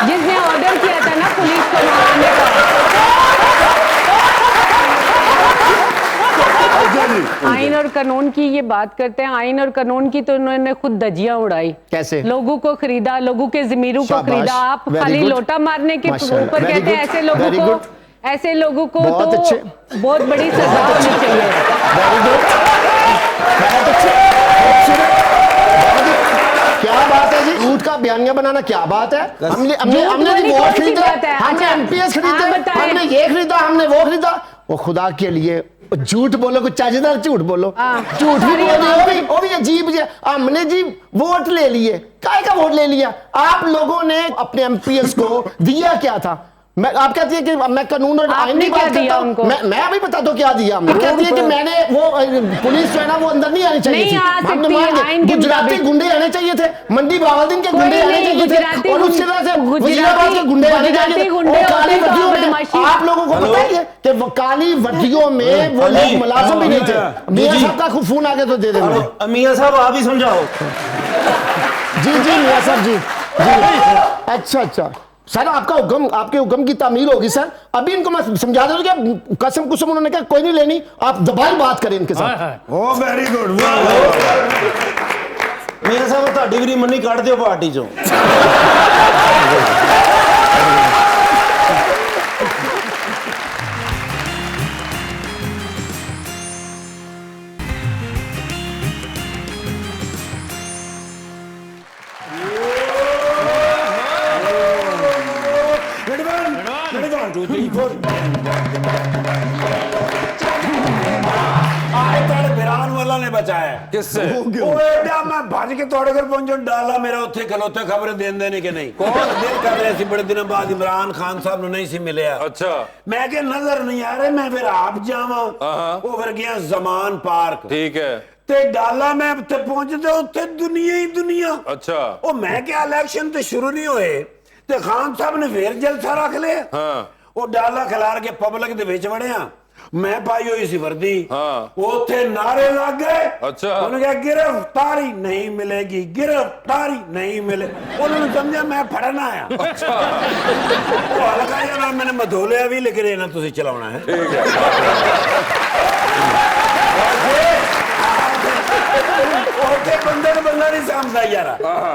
Speaker 6: जिसने ऑर्डर किया था ना पुलिस को वहां आने का, आइन और कानून की ये बात करते हैं। आइन और कानून की तो उन्होंने खुद धज्जियां उड़ाई।
Speaker 7: कैसे?
Speaker 6: लोगों को खरीदा, लोगों के जमीरों को
Speaker 7: शाबाश,
Speaker 6: खरीदा। आप
Speaker 7: very
Speaker 6: खाली
Speaker 7: good,
Speaker 6: लोटा मारने के
Speaker 7: माशाल्लाह,
Speaker 6: ऊपर
Speaker 7: very
Speaker 6: कहते हैं
Speaker 7: good,
Speaker 6: ऐसे लोगों
Speaker 7: very
Speaker 6: को,
Speaker 7: good,
Speaker 6: ऐसे लोगों को
Speaker 7: बहुत
Speaker 6: तो
Speaker 7: अच्छे,
Speaker 6: बहुत बड़ी सजा होनी चाहिए।
Speaker 7: वेरी गुड, बहुत अच्छे, क्या बात है जी, ऊँट का बयानिया बनाना क्या बात है। हमने हमने हमने
Speaker 6: वाली
Speaker 7: वोट
Speaker 6: कौन सी
Speaker 7: खरीदा,
Speaker 6: बात है?
Speaker 7: हमने
Speaker 6: अच्छा,
Speaker 7: एमपीएस
Speaker 6: आप
Speaker 7: खरीदे,
Speaker 6: बताएं।
Speaker 7: हमने ये खरीदा, हमने वो खरीदा। वो खुदा के लिए झूठ बोलो, कुछ चाचेदार झूठ बोलो, झूठ भी बोलो, वो भी अजीब है। हमने जी वोट ले लिए, काय का वोट ले लिया? आप लोगों ने अपने एमपीएस को दिया क्या था? मैं आप कहती है कि मैं कानून और आइन की बात करता हूं। मैं अभी बता दो क्या दिया हमने। कहती है कि मैंने वो पुलिस जो है ना वो अंदर नहीं आनी चाहिए
Speaker 6: नहीं
Speaker 7: थी।
Speaker 6: आ
Speaker 7: हमने
Speaker 6: सकती,
Speaker 7: मान
Speaker 6: आइन
Speaker 7: लिया
Speaker 6: के
Speaker 7: गुजराती
Speaker 6: मुताबिक।
Speaker 7: गुंडे आने चाहिए थे, मंडी बावलदीन के गुंडे आने चाहिए थे, और उसके तरह से वजीराबाद के गुंडे आने चाहिए थे। और काली वर्दियों में आप लोगों को पता है कि वो काली वर्दियों में वो लोग मुलाजिम भी नहीं थे। मियां साहब का फोन आ गया तो दे देंगे।
Speaker 3: मियां साहब आप ही समझाओ।
Speaker 7: जी जी मियां साहब जी जी। अच्छा अच्छा सर, आपका हुक्म, आपके हुक्म की तामील होगी सर। अभी इनको मैं समझा दूं कि कसम कुसम उन्होंने कहा कोई नहीं लेनी, आप दबाई बात करें इनके साथ।
Speaker 4: ओ वेरी गुड।
Speaker 3: मियां साहब ਤੁਹਾਡੀ ਵੀ ਮੰਨੀ ਕੱਢ ਦਿਓ ਪਾਰਟੀ ਚੋਂ। ने बचाया
Speaker 2: किससे?
Speaker 5: मैं भज के तोड़े घर पहुंचो डाला मेरा उत्थे खलोते खबर देंदे ने कि नहीं कौन दिल कर रहे सी बड़े दिन बाद इमरान खान साहब ने नहीं सी मिले।
Speaker 2: अच्छा
Speaker 5: मैं के नजर नहीं आ रहे, मैं फिर आप जावा वो फिर गया जमान पार्क।
Speaker 2: ठीक है
Speaker 5: ते डाला मैं ते पहुंचते उत्थे दुनिया ही दुनिया।
Speaker 2: अच्छा
Speaker 5: ओ मैं क्या इलेक्शन ते शुरू नहीं होए ते खान साहब ने फिर जलसा रख लिया।
Speaker 2: हाँ
Speaker 5: वो डाला खिलार के पब्लिक दे विच वड़िया, मैं पाई हुई सी वर्दी।
Speaker 2: हाँ
Speaker 5: उथे नारे लग गए।
Speaker 2: अच्छा
Speaker 5: उन्होंने कहा गिरफ्तारी नहीं मिलेगी, गिरफ्तारी नहीं मिले। उन्होंने समझा मैं फड़ना आया।
Speaker 2: अच्छा
Speaker 5: वो हल्का यार मैंने मधोलिया भी लिख रहे ना तुझे चलाना है।
Speaker 2: ठीक है
Speaker 5: ओके बंदे ने बंदा नहीं समझदा यार।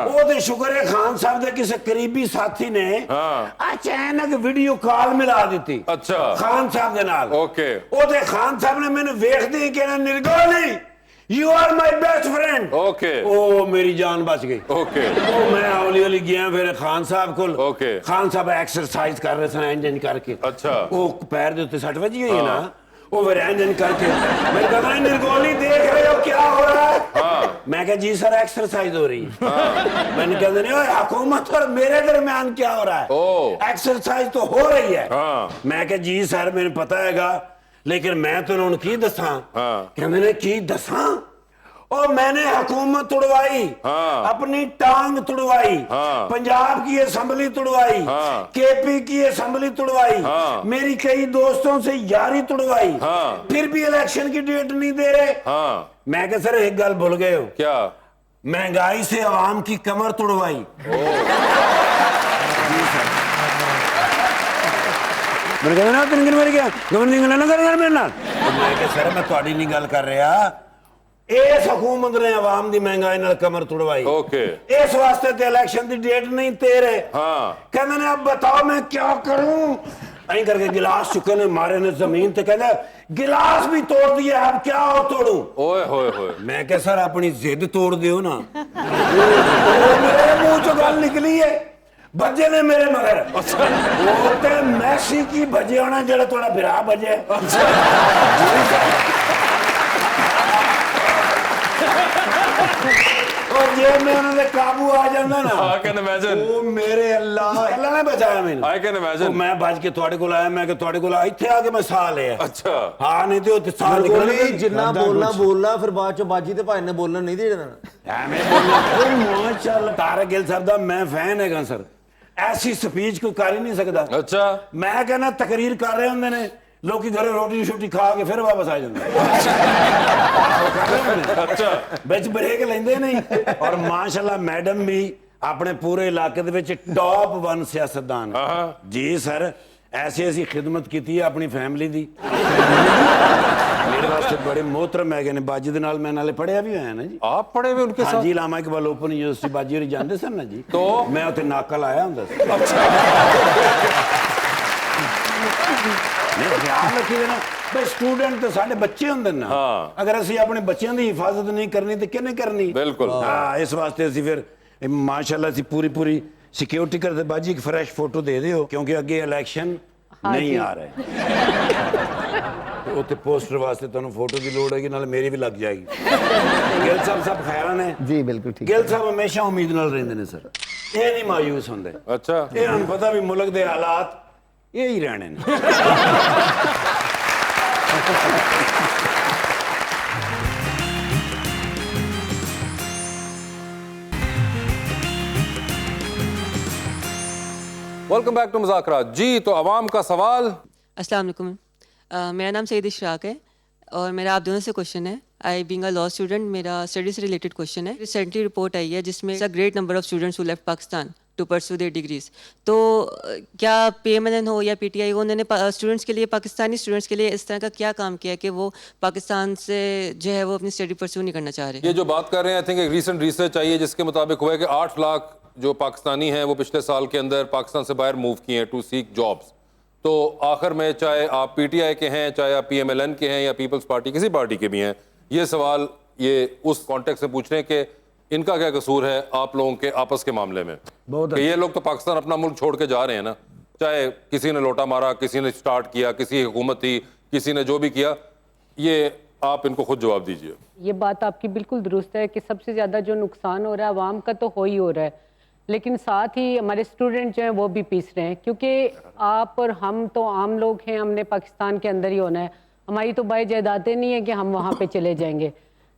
Speaker 5: वो ते शुक्र है खान साहब दे किसी करीबी साथी ने अचानक वीडियो कॉल मिला दी।
Speaker 2: अच्छा
Speaker 5: खान साहब दे नाल।
Speaker 2: ओके
Speaker 5: वो ते खान साहब ने मैंने वेखदे ही कहना निर्गोली you are my best friend.
Speaker 2: Okay
Speaker 5: ओ मेरी जान बच गई।
Speaker 2: ओके
Speaker 5: ओ मैं हौली हौली गया फिर खान साहब को।
Speaker 2: ओके
Speaker 5: खान साहब एक्सरसाइज कर रहे थे इंजन करके।
Speaker 2: अच्छा
Speaker 5: वो पैर दे उत्ते सट वजी हुई है ना, वो फिर इंजन करके मैं कहता हूं निर्गोली देख रहे हो क्या हो रहा है? मैं कहा जी सर एक्सरसाइज हो रही है। मैंने कहते नहीं ओए हुकूमत और मेरे दरमियान क्या हो रहा है? एक्सरसाइज तो हो रही है। मैं कहा जी सर मैंने पता हैगा, लेकिन मैं तो उन्होंने की दसा। कहते ने की दसा? और मैंने हुकूमत तुड़वाई, अपनी टांग तुड़वाई, पंजाब की असेंबली तुड़वाई, केपी की असेंबली तुड़वाई, मेरी कई दोस्तों से यारी तुड़वाई, फिर भी इलेक्शन की डेट नहीं दे रहे। मैं कह सर एक गल भूल गए हो
Speaker 2: क्या?
Speaker 5: महंगाई से आवाम की कमर तुड़वाई। मैंने कहा ना तुम मेरे क्या गवर्निंग ना कर मेरे नाल। मैं कह सर मैं ਤੁਹਾਡੀ नहीं गल कर रहा, इस हुकूमत ने आवाम की महंगाई नाल कमर तुड़वाई।
Speaker 2: ओके
Speaker 5: इस वास्ते ते इलेक्शन की डेट नहीं दे रहे। कहते ने अब बताओ मैं क्या करूं? ऐं करके गिलास चुके ने मारे ने जमीन ते कहते गिलास भी तोड़ दिया, अब क्या हो तोड़ू?
Speaker 2: ओए होए होए।
Speaker 5: मैं कह सर अपनी जिद तोड़ दियो ना। मेरे मुंह चो गल निकली है। बजे ने मेरे मगर वो ते मैसी की बजे होना जेड़ा थोड़ा बिरा बजे और जे मैं उन्होंने काबू आ जाना ना
Speaker 2: I can imagine.
Speaker 5: वो मेरे अल्लाह ने बचाया मैंने
Speaker 2: I can imagine.
Speaker 5: तो मैं बज के थोड़े को आया मैं कि थोड़े को इत्थे आके मैं साह लिया
Speaker 2: अच्छा
Speaker 5: हाँ नहीं तो साह
Speaker 3: बिल्कुल
Speaker 5: निकल
Speaker 3: नहीं, जिन्ना बोलना बोलना फिर बाद चो बाजी ते भाई ने बोलना नहीं दे देना।
Speaker 5: माशाअल्लाह तारक गिल साहब दा मैं फैन है सर ऐसी स्पीच कोई कर ही नहीं सकता
Speaker 2: अच्छा
Speaker 5: मैं कहना तकरीर कर रहे होंगे ने लोग घरे रोटी शोटी खा के फिर वापस आ जाते
Speaker 2: अच्छा
Speaker 5: बिच ब्रेक लेंदे नहीं और माशाल्लाह मैडम भी अपने पूरे इलाके दे विच टॉप 1 सियासतदान जी सर ऐसी ऐसी खिदमत की है अपनी फैमिली दी मेरे वास्ते बड़े मोहतरम है ने बाजी दे नाल मैं नाले पढ़िया भी होया ना जी
Speaker 2: आप पढ़े हुए उनके
Speaker 5: हाँ
Speaker 2: साथ
Speaker 5: जी लामा इकबाल ओपन यूनिवर्सिटी बाजी होरी जानते सन ना जी
Speaker 2: तो
Speaker 5: मैं उत्थे नाकल आया हुंदा सी नहीं ध्यान रखिए ना भाई स्टूडेंट तो साडे बच्चे होंदे ना
Speaker 2: हाँ।
Speaker 5: अगर असी अपने बच्चों की हिफाजत नहीं करनी तो किने करनी
Speaker 2: बिल्कुल
Speaker 5: हाँ इस वास्ते असी फिर माशाल्लाह असी पूरी पूरी सिक्योरिटी करते बाजी एक फ्रेश फोटो दे दियो क्योंकि अगे इलेक्शन नहीं आ रहे उत्ते पोस्टर वास्ते तुहानू फोटो की लोड़ है नाल मेरी भी लग जाएगी गिल साहब सब खैर ने
Speaker 7: जी बिल्कुल ठीक
Speaker 5: गिल साहब हमेशा उम्मीद नाल रहंदे ने सर ये नहीं मायूस होंदे
Speaker 2: अच्छा
Speaker 5: ये हम पता भी मुल्क दे हालात यही रहने ने
Speaker 2: वेलकम बैक टू मुज़ाकरा जी। तो अवाम का सवाल।
Speaker 8: अस्सलाम वालेकुम मेरा नाम सईद इशराक है और मेरा आप दोनों से क्वेश्चन है। I being a law student मेरा स्टडी से रिलेटेड क्वेश्चन है। रिसेंटली रिपोर्ट आई है जिसमें a great number of students who left Pakistan to pursue their degrees. तो क्या PMLN हो या PTI हो उन्होंने स्टूडेंट्स के लिए पाकिस्तानी स्टूडेंट्स के लिए इस तरह का क्या काम किया कि वो पाकिस्तान से जो है वो अपनी स्टडी परस्यू नहीं करना चाह रहे?
Speaker 2: ये जो बात कर रहे हैं आई थिंक एक रीसेंट रिसर्च आई है जिसके मुताबिक हुआ है कि 8 लाख जो पाकिस्तानी हैं वो पिछले साल के अंदर पाकिस्तान से बाहर मूव किए हैं टू सीक जॉब्स। तो आखिर में चाहे आप PTI के हैं चाहे आप PMLN के हैं या पीपल्स पार्टी किसी पार्टी के भी हैं, ये सवाल ये उस कॉन्टेक्स्ट से पूछ रहे हैं कि इनका क्या कसूर है आप लोगों के आपस के मामले में कि ये लोग तो पाकिस्तान अपना मुल्क छोड़ के जा रहे हैं ना, चाहे किसी ने लोटा मारा, किसी ने स्टार्ट किया, किसी हुकूमत थी, किसी ने जो भी किया, ये आप इनको खुद जवाब दीजिए।
Speaker 6: ये बात आपकी बिल्कुल दुरुस्त है कि सबसे ज़्यादा जो नुकसान हो रहा है आवाम का तो हो ही हो रहा है, लेकिन साथ ही हमारे स्टूडेंट जो हैं वो भी पीस रहे हैं क्योंकि आप और हम तो आम लोग हैं, हमने पाकिस्तान के अंदर ही होना है, हमारी तो बाई जायदादें नहीं है कि हम वहाँ पे चले जाएंगे।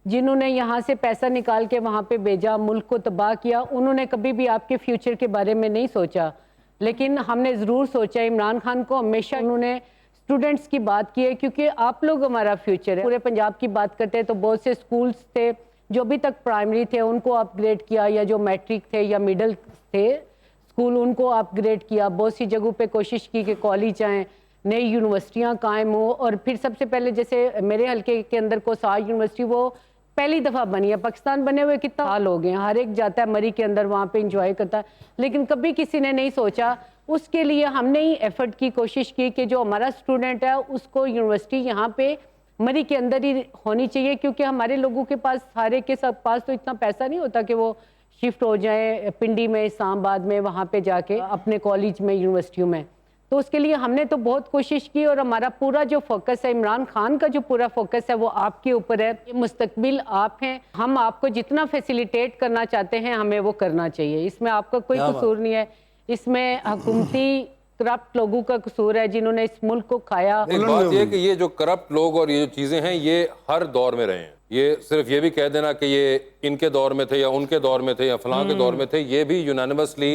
Speaker 6: जिन्होंने यहाँ से पैसा निकाल के वहाँ पे भेजा, मुल्क को तबाह किया, उन्होंने कभी भी आपके फ्यूचर के बारे में नहीं सोचा, लेकिन हमने ज़रूर सोचा। इमरान खान को हमेशा उन्होंने स्टूडेंट्स की बात की है क्योंकि आप लोग हमारा फ्यूचर है। पूरे पंजाब की बात करते हैं तो बहुत से स्कूल्स थे जो अभी तक प्राइमरी थे उनको अपग्रेड किया, या जो मैट्रिक थे या मिडल थे स्कूल उनको अपग्रेड किया। बहुत सी जगहों पे कोशिश की कि कॉलेज आएँ, नई यूनिवर्सिटियाँ कायम हो। और फिर सबसे पहले जैसे मेरे हल्के के अंदर कोसार यूनिवर्सिटी वो पहली दफ़ा बनी है, पाकिस्तान बने हुए कितना साल हो गए हैं, हर एक जाता है मरी के अंदर वहाँ पे इंजॉय करता है, लेकिन कभी किसी ने नहीं सोचा। उसके लिए हमने ही एफर्ट की कोशिश की कि जो हमारा स्टूडेंट है उसको यूनिवर्सिटी यहाँ पे मरी के अंदर ही होनी चाहिए, क्योंकि हमारे लोगों के पास सारे के सब पास तो इतना पैसा नहीं होता कि वो शिफ्ट हो जाए पिंडी में, इस्लामाबाद में, वहाँ पे जाके अपने कॉलेज में, यूनिवर्सिटियों में। तो उसके लिए हमने तो बहुत कोशिश की और हमारा पूरा जो फोकस है, इमरान खान का जो पूरा फोकस है वो आपके ऊपर है। मुस्तकबिल आप हैं, हम आपको जितना फैसिलिटेट करना चाहते हैं हमें वो करना चाहिए, इसमें आपका कोई कसूर नहीं है। इसमें हुकूमती करप्ट लोगों का कसूर है जिन्होंने इस मुल्क को खाया।
Speaker 2: एक बात ये कि ये जो करप्ट लोग और ये जो चीजें हैं ये हर दौर में रहे हैं। ये सिर्फ ये भी कह देना कि ये इनके दौर में थे या उनके दौर में थे या फलां के दौर में थे, ये भी यूनानिमसली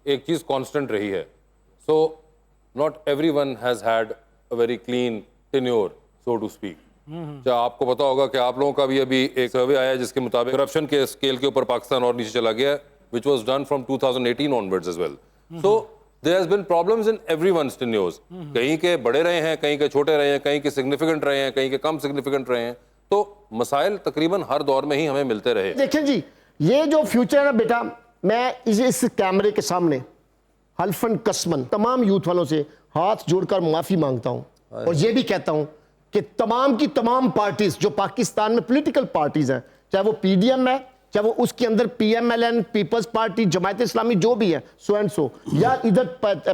Speaker 2: एक चीज कांस्टेंट रही है। सो not everyone has had a very clean tenure, so to speak. क्या आपको पता होगा कि आप लोगों का भी अभी एक सर्वे आया है जिसके मुताबिक करप्शन के स्केल के ऊपर पाकिस्तान और नीचे चला गया है, which was done from 2018 onwards as well. So there has been problems in everyone's tenures. कहीं के बड़े रहे हैं, कहीं के छोटे रहे हैं, कहीं के सिग्निफिकेंट रहे हैं, कहीं के कम सिग्निफिकेंट रहे हैं। तो मसाइल तकरीबन हर दौर में ही हमें मिलते रहे।
Speaker 7: देखें जी, ये जो फ्यूचर है ना बेटा, मैं इस कैमरे के सामने हल्फन कसमन तमाम यूथ वालों से हाथ जोड़कर माफी मांगता हूं और ये भी कहता हूं कि तमाम की तमाम पार्टीज जो पाकिस्तान में पॉलिटिकल पार्टीज हैं, चाहे वो PDM है चाहे वो उसके अंदर PMLN, पीपल्स पार्टी, जमायत इस्लामी जो भी है, सो एंड सो, या इधर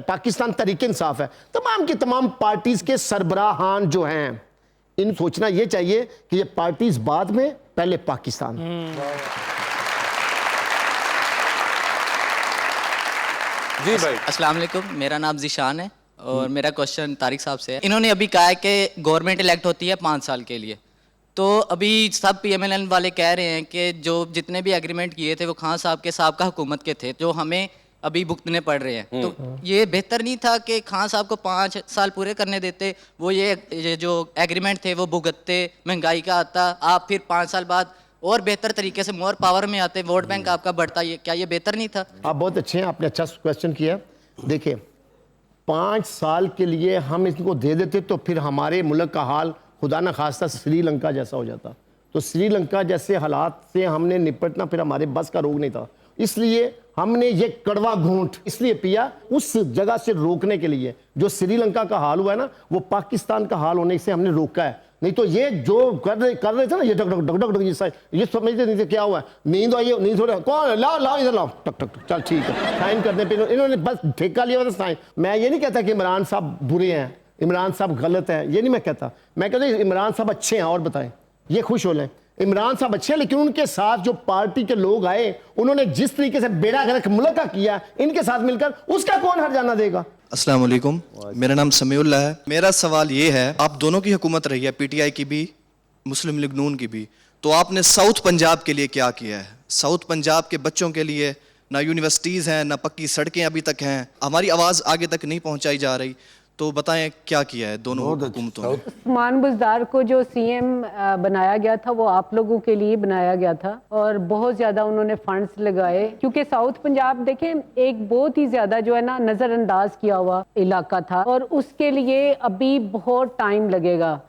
Speaker 7: पाकिस्तान तहरीक इंसाफ है, तमाम की तमाम पार्टीज के सरबराहान जो हैं, इन सोचना ये चाहिए कि ये पार्टीज बाद में, पहले पाकिस्तान।
Speaker 2: जी भाई।
Speaker 9: अस्सलाम वालेकुम, मेरा नाम जिशान है और मेरा क्वेश्चन तारिक साहब से है। इन्होंने अभी कहा है कि गवर्नमेंट इलेक्ट होती है 5 साल के लिए, तो अभी सब PMLN वाले कह रहे हैं कि जो जितने भी एग्रीमेंट किए थे वो खान साहब के साबका हुकूमत के थे, जो हमें अभी भुगतने पड़ रहे हैं। तो ये बेहतर नहीं था कि खान साहब को 5 साल पूरे करने देते, वो ये जो एग्रीमेंट थे वो भुगतते, महंगाई का आता, आप फिर 5 साल बाद और बेहतर तरीके से मोर पावर में आते, वोट बैंक आपका बढ़ता, ये क्या ये बेहतर नहीं था?
Speaker 7: आप बहुत अच्छे हैं, आपने अच्छा क्वेश्चन किया। देखिए 5 साल के लिए हम इसको दे देते तो फिर हमारे मुल्क का हाल खुदा न खास्ता श्रीलंका जैसा हो जाता। तो श्रीलंका जैसे हालात से हमने निपटना फिर हमारे बस का रोग नहीं था, इसलिए हमने ये कड़वा घूंट इसलिए पिया उस जगह से रोकने के लिए। जो श्रीलंका का हाल हुआ है ना, वो पाकिस्तान का हाल होने से हमने रोका है। नहीं तो ये जो कर रहे थे ना, ये टक टक टक टक ये समझते नहीं थे क्या हुआ है, नींद आई, नींद थोड़ा कौन लाओ लाओ इधर लाओ, टक टक चल ठीक है, साइन करने पे इन्होंने बस ठेका लिया हुआ था साइन। मैं ये नहीं कहता कि इमरान साहब बुरे हैं, इमरान साहब गलत है, ये नहीं मैं कहता। मैं कहता इमरान साहब अच्छे हैं और बताएं, ये खुश हो लें। इमरान साहब अच्छे हैं, लेकिन उनके साथ जो पार्टी के लोग आए, उन्होंने जिस तरीके से बेड़ा गर्क मुल्क का किया, इनके साथ मिलकर उसका कौन हर्जाना देगा?
Speaker 10: अस्सलाम वालेकुम, मेरा नाम समीउल्लाह है। मेरा सवाल ये है, आप दोनों की हुकूमत रही है, PTI की भी, मुस्लिम लीग नून की भी, तो आपने साउथ पंजाब के लिए क्या किया है? साउथ पंजाब के बच्चों के लिए ना यूनिवर्सिटीज़ हैं, ना पक्की सड़कें अभी तक हैं, हमारी आवाज़ आगे तक नहीं पहुँचाई जा रही, तो बताएं क्या किया है दोनों हुकूमतों ने?
Speaker 6: उस्मान बुज़दार को जो CM बनाया गया था वो आप लोगों के लिए बनाया गया था और बहुत ज़्यादा उन्होंने फंड्स लगाए, क्योंकि साउथ पंजाब देखें एक बहुत ही ज़्यादा जो है ना नज़रअंदाज किया हुआ इलाका था और उसके लिए अभी बहुत टाइम लगेगा।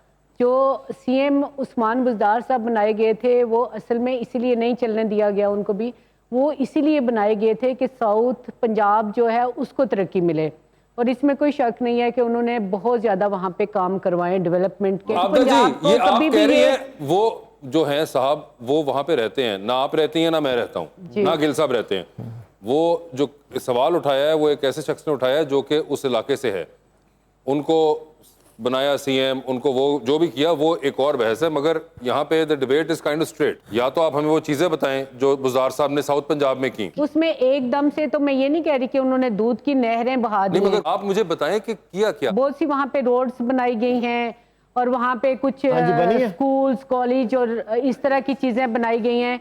Speaker 6: जो CM उस्मान बुज़दार साहब बनाए गए थे वो असल में इसीलिए नहीं चलने दिया गया उनको भी, वो इसीलिए बनाए गए थे कि साउथ पंजाब जो है उसको तरक्की मिले, और इसमें कोई शक नहीं है कि उन्होंने बहुत ज्यादा वहाँ पे काम करवाए डेवलपमेंट के।
Speaker 2: आबदा जी, ये आप कह रही हैं, वो जो हैं साहब वो वहाँ पे रहते हैं, ना आप रहती हैं ना मैं रहता हूँ ना गिल साहब रहते हैं। वो जो सवाल उठाया है वो एक ऐसे शख्स ने उठाया है जो कि उस इलाके से है, उनको बनाया CM, उनको वो जो भी किया वो एक और बहस है, मगर यहाँ पे the debate is kind of straight. या तो आप हमें वो चीजें बताएं जो बुज़दार साहब ने साउथ पंजाब में की।
Speaker 6: उसमें एकदम से तो मैं ये नहीं कह रही कि उन्होंने दूध की नहरें बहा दी,
Speaker 2: मगर आप मुझे बताएं कि किया क्या।
Speaker 6: बहुत सी वहाँ पे रोड्स बनाई गई हैं और वहाँ पे कुछ स्कूल्स, कॉलेज और इस तरह की चीजें बनाई गई हैं।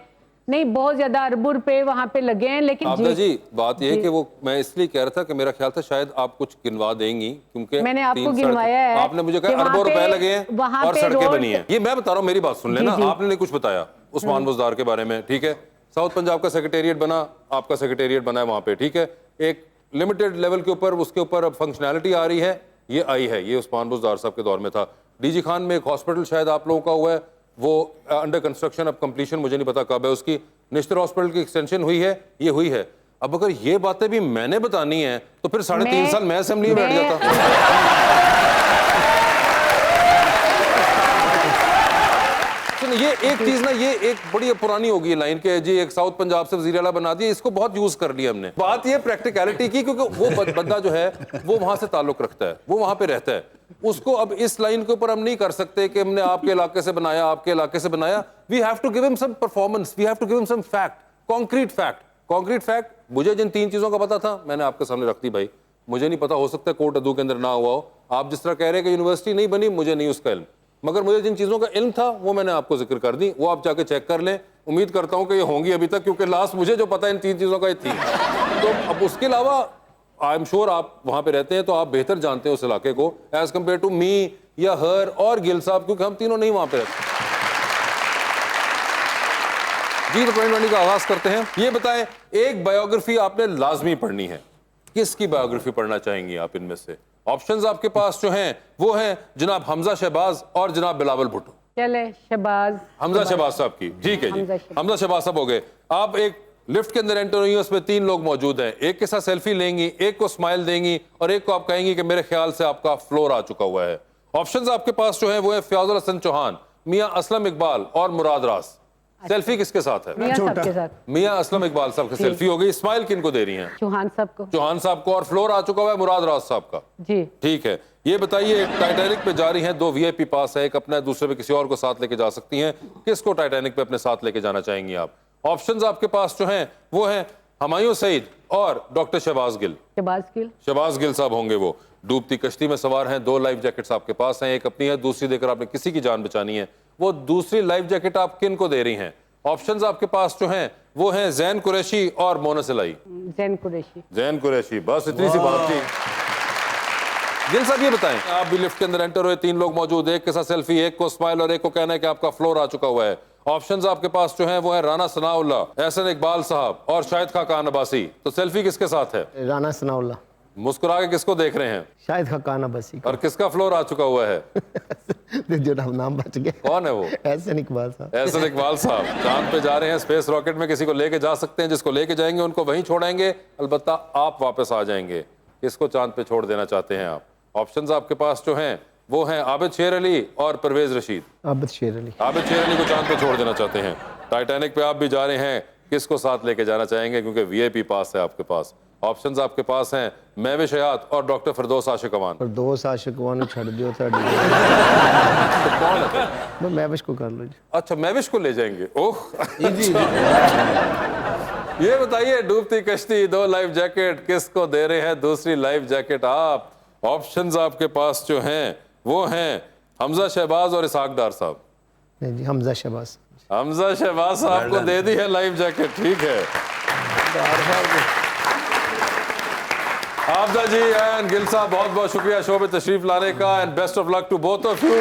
Speaker 6: नहीं, बहुत ज्यादा अरबों रुपए वहाँ पे लगे हैं। लेकिन
Speaker 2: आबदा जी बात यह है कि वो मैं इसलिए कह रहा था कि मेरा ख्याल था शायद आप कुछ गिनवा देंगी, क्योंकि
Speaker 6: मैंने आपको गिनवाया है।
Speaker 2: आपने मुझे कहा अरबों रुपए लगे हैं और सड़कें बनी हैं। ये मैं बता रहा हूँ, मेरी बात सुन लेना। आपने नहीं कुछ बताया उस्मान बुज़दार के बारे में, ठीक है। साउथ पंजाब का सेक्रेटेरिएट बना, आपका सेक्रेटेरिएट बना है वहाँ पे, ठीक है। एक लिमिटेड लेवल के ऊपर उसके ऊपर अब फंक्शनैलिटी आ रही है, ये आई है, ये उस्मान बुज़दार साहब के दौर में था। DG खान में एक हॉस्पिटल शायद आप लोगों का हुआ है, वो अंडर कंस्ट्रक्शन, अब कंप्लीशन मुझे नहीं पता कब है उसकी। नेशनल हॉस्पिटल की एक्सटेंशन हुई है, ये हुई है। अब अगर ये बातें भी मैंने बतानी है तो फिर 3.5 साल मैं असेंबली में बैठ जाता। ये एक चीज ना, ये एक बड़ी पुरानी होगी लाइन के जी, एक साउथ पंजाब से वजीर आला बना दिया, इसको बहुत यूज कर लिया हमने। बात ये प्रैक्टिकलिटी की, क्योंकि वो बंदा जो है वो वहां से ताल्लुक रखता है, वो वहां पे रहता है, उसको अब इस लाइन के ऊपर हम नहीं कर सकते कि हमने आपके इलाके से बनाया, आपके इलाके से बनाया। We have to give him some performance, we have to give him some fact, concrete fact. Concrete fact मुझे जिन 3 चीजों का पता था मैंने आपके सामने रख दी भाई। मुझे नहीं पता, हो सकता है कोर्ट अदू के अंदर ना हुआ हो। आप जिस तरह कह रहे हैं कि यूनिवर्सिटी नहीं बनी, मुझे नहीं उसका इल्म, मगर मुझे जिन चीजों का इल्म था वो मैंने आपको जिक्र कर दी, वो आप जाके चेक कर लें। उम्मीद करता हूं कि ये होंगी अभी तक, क्योंकि लास्ट मुझे जो पता है इन 3 चीजों का ये थी। तो अब उसके अलावा आई एम श्योर आप वहां पे रहते हैं तो आप बेहतर जानते हैं उस इलाके को एज कंपेयर टू मी या हर और गिल साहब, क्योंकि हम तीनों नहीं वहां पे रहते। जी, तो 2020 का आगाज करते हैं। ये बताएं, एक बायोग्राफी आपने लाजमी पढ़नी है, किसकी बायोग्राफी पढ़ना चाहेंगी आप इनमें से? ऑप्शंस आपके पास जो हैं वो हैं जनाब हमजा शहबाज और जनाब बिलावल भुट्टो।
Speaker 6: चले शहबाज,
Speaker 2: हमजा शहबाज साहब की, ठीक है जी, हमजा शहबाज साहब हो गए। आप एक लिफ्ट के अंदर एंटर हुई हैं, उसमें 3 लोग मौजूद हैं, एक के साथ सेल्फी लेंगी, एक को स्माइल देंगी और एक को आप कहेंगी कि मेरे ख्याल से आपका फ्लोर आ चुका हुआ है। ऑप्शंस आपके पास जो है वो है फयाजुल हसन चौहान, मियां असलम इकबाल और मुराद रास। सेल्फी किसके साथ है?
Speaker 6: मियां साहब के साथ।
Speaker 2: मियां असलम इकबाल साहब की सेल्फी हो गई। स्माइल किन को दे रही हैं?
Speaker 6: चौहान साहब को।
Speaker 2: चौहान साहब को। और फ्लोर आ चुका हुआ है मुराद राज साहब का।
Speaker 6: जी
Speaker 2: ठीक है, ये बताइए टाइटैनिक पे जा रही हैं, 2 VIP पास है, एक अपना है, दूसरे पे किसी और को साथ लेके जा सकती हैं। किसको टाइटैनिक पे अपने साथ लेके जाना चाहेंगी आप? ऑप्शंस आपके पास जो हैं वो हैं हुमायूं सईद और डॉक्टर शहबाज गिल। शहबाज गिल साहब होंगे वो। डूबती कश्ती में सवार हैं, 2 लाइफ जैकेट्स आपके पास हैं, एक अपनी है, दूसरी देकर आपने किसी की जान बचानी है। वो दूसरी लाइफ जैकेट आप किन को दे रही हैं? ऑप्शंस आपके पास जो हैं वो हैं जैन कुरैशी और मोना सिलाई।
Speaker 6: जैन कुरैशी।
Speaker 2: जैन कुरैशी, बस इतनी सी बात थी। गिल साहब ये बताएं, आप भी लिफ्ट के अंदर एंटर हुए, 3 लोग मौजूद, एक के साथ सेल्फी, एक को स्माइल और एक को कहना है कि आपका फ्लोर आ चुका हुआ है। ऑप्शंस आपके पास जो हैं वो है राना सनाउल्लाह, एहसन इकबाल साहब और शाहिद खाकान अब्बासी। तो सेल्फी किसके साथ है?
Speaker 7: राना सनाउल्लाह।
Speaker 2: मुस्कुरा के किसको देख रहे हैं?
Speaker 7: शाहिद खाकान अब्बासी।
Speaker 2: और किसका फ्लोर आ चुका हुआ है?
Speaker 7: जो नाम बच गया।
Speaker 2: कौन है वो?
Speaker 7: एहसन इकबाल साहब।
Speaker 2: एहसन इकबाल साहब चांद पे जा रहे हैं, स्पेस रॉकेट में किसी को लेके जा सकते हैं, जिसको लेके जाएंगे उनको वहीं छोड़ेंगे, अलबत्ता आप वापस आ जाएंगे। किसको चांद पे छोड़ देना चाहते हैं आप? ऑप्शंस आपके पास जो हैं वो हैं आबिद शेर अली और परवेज रशीद।
Speaker 7: आबिद शेर अली।
Speaker 2: आबिद शेर अली को चांद पे छोड़ देना चाहते हैं। टाइटैनिक पे आप भी जा रहे हैं, किसको साथ लेके जाना चाहेंगे? क्योंकि VIP पास है आपके पास। ऑप्शंस आपके पास हैं महविश हयात और डॉक्टर फिरदौस आशिक अवान।
Speaker 7: फिरदौस आशिक अवान छड़ दियो था।
Speaker 2: तो कौन है?
Speaker 7: मैं महविश को कर लो जी।
Speaker 2: अच्छा, महविश को ले जाएंगे। ओह ये बताइए, डूबती कश्ती, 2 लाइफ जैकेट, किसको दे रहे हैं दूसरी लाइफ जैकेट आप? ऑप्शंस आपके पास जो हैं वो हैं हमजा शहबाज और इसहाक डार साहब।
Speaker 7: नहीं जी, हमजा शहबाज।
Speaker 2: हमजा शहबाज साहब को दे दी है लाइफ जैकेट। ठीक है, आबदा जी एंड गिल साहब बहुत बहुत शुक्रिया शो पे तशरीफ लाने का, and best of luck to both of you.